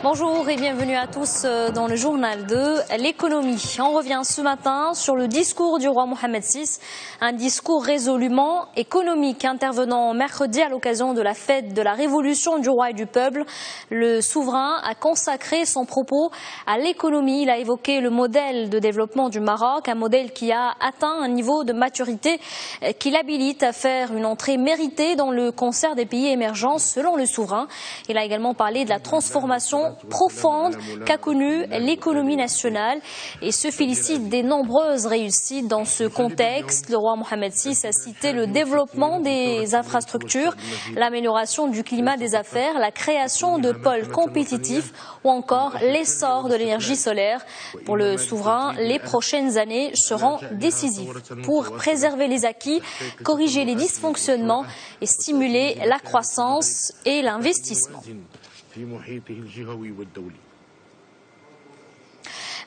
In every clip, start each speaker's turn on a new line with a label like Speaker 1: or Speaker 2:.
Speaker 1: Bonjour et bienvenue à tous dans le journal de l'économie. On revient ce matin sur le discours du roi Mohamed VI, un discours résolument économique intervenant mercredi à l'occasion de la fête de la révolution du roi et du peuple. Le souverain a consacré son propos à l'économie. Il a évoqué le modèle de développement du Maroc, un modèle qui a atteint un niveau de maturité qui l'habilite à faire une entrée méritée dans le concert des pays émergents selon le souverain. Il a également parlé de la transformation profonde qu'a connue l'économie nationale et se félicite des nombreuses réussites dans ce contexte. Le roi Mohamed VI a cité le développement des infrastructures, l'amélioration du climat des affaires, la création de pôles compétitifs ou encore l'essor de l'énergie solaire. Pour le souverain, les prochaines années seront décisives pour préserver les acquis, corriger les dysfonctionnements et stimuler la croissance et l'investissement.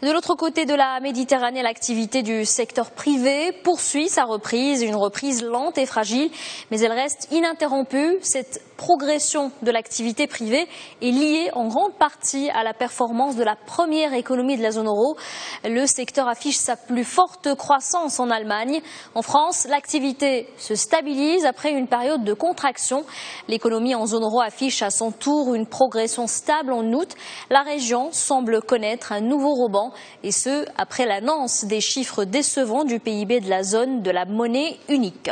Speaker 1: De l'autre côté de la Méditerranée, l'activité du secteur privé poursuit sa reprise, une reprise lente et fragile, mais elle reste ininterrompue. Cette progression de l'activité privée est liée en grande partie à la performance de la première économie de la zone euro. Le secteur affiche sa plus forte croissance en Allemagne. En France, l'activité se stabilise après une période de contraction. L'économie en zone euro affiche à son tour une progression stable en août. La région semble connaître un nouveau rebond, et ce, après l'annonce des chiffres décevants du PIB de la zone de la monnaie unique.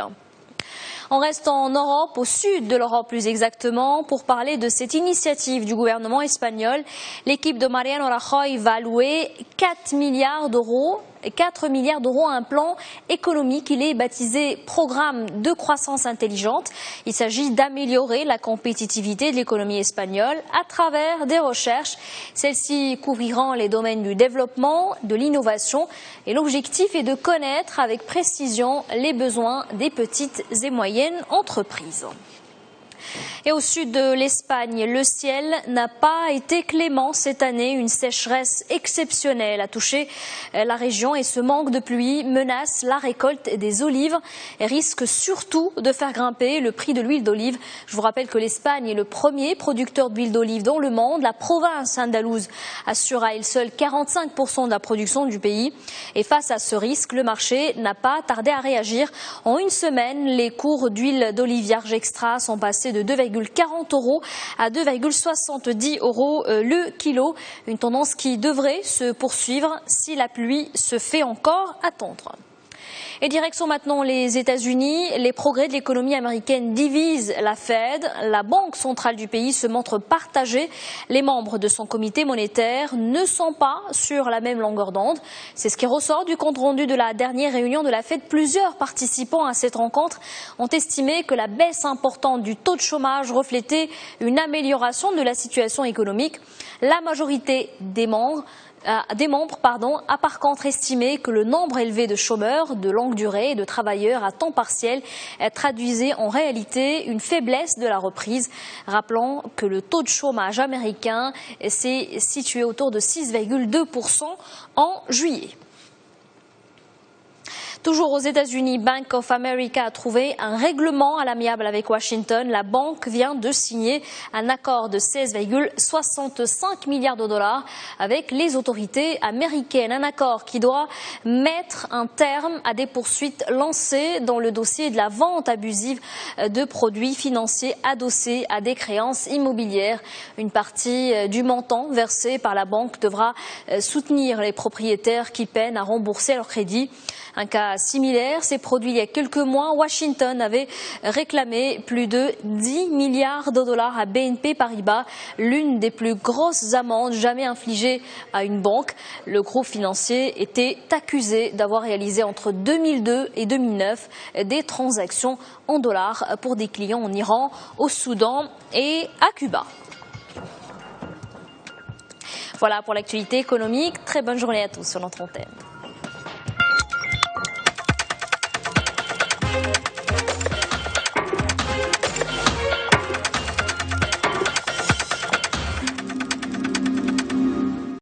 Speaker 1: On reste en Europe, au sud de l'Europe plus exactement, pour parler de cette initiative du gouvernement espagnol. L'équipe de Mariano Rajoy va allouer 4 milliards d'euros à un plan économique. Il est baptisé Programme de croissance intelligente. Il s'agit d'améliorer la compétitivité de l'économie espagnole à travers des recherches. Celles-ci couvriront les domaines du développement, de l'innovation, et l'objectif est de connaître avec précision les besoins des petites et moyennes entreprises. Et au sud de l'Espagne, le ciel n'a pas été clément cette année. Une sécheresse exceptionnelle a touché la région et ce manque de pluie menace la récolte des olives et risque surtout de faire grimper le prix de l'huile d'olive. Je vous rappelle que l'Espagne est le premier producteur d'huile d'olive dans le monde. La province andalouse assure à elle seule 45% de la production du pays. Et face à ce risque, le marché n'a pas tardé à réagir. En une semaine, les cours d'huile d'olive vierge extra sont passés de 2,40 € à 2,70 € le kilo. Une tendance qui devrait se poursuivre si la pluie se fait encore attendre. Et direction maintenant les États-Unis. Les progrès de l'économie américaine divisent la Fed. La banque centrale du pays se montre partagée. Les membres de son comité monétaire ne sont pas sur la même longueur d'onde. C'est ce qui ressort du compte-rendu de la dernière réunion de la Fed. Plusieurs participants à cette rencontre ont estimé que la baisse importante du taux de chômage reflétait une amélioration de la situation économique. La majorité des membres a par contre estimé que le nombre élevé de chômeurs de longue durée et de travailleurs à temps partiel traduisait en réalité une faiblesse de la reprise. Rappelons que le taux de chômage américain s'est situé autour de 6,2% en juillet. Toujours aux États-Unis, Bank of America a trouvé un règlement à l'amiable avec Washington. La banque vient de signer un accord de 16,65 milliards de dollars avec les autorités américaines. Un accord qui doit mettre un terme à des poursuites lancées dans le dossier de la vente abusive de produits financiers adossés à des créances immobilières. Une partie du montant versé par la banque devra soutenir les propriétaires qui peinent à rembourser leur crédit. Un cas similaire s'est produit il y a quelques mois. Washington avait réclamé plus de 10 milliards de dollars à BNP Paribas, l'une des plus grosses amendes jamais infligées à une banque. Le groupe financier était accusé d'avoir réalisé entre 2002 et 2009 des transactions en dollars pour des clients en Iran, au Soudan et à Cuba. Voilà pour l'actualité économique. Très bonne journée à tous sur notre antenne.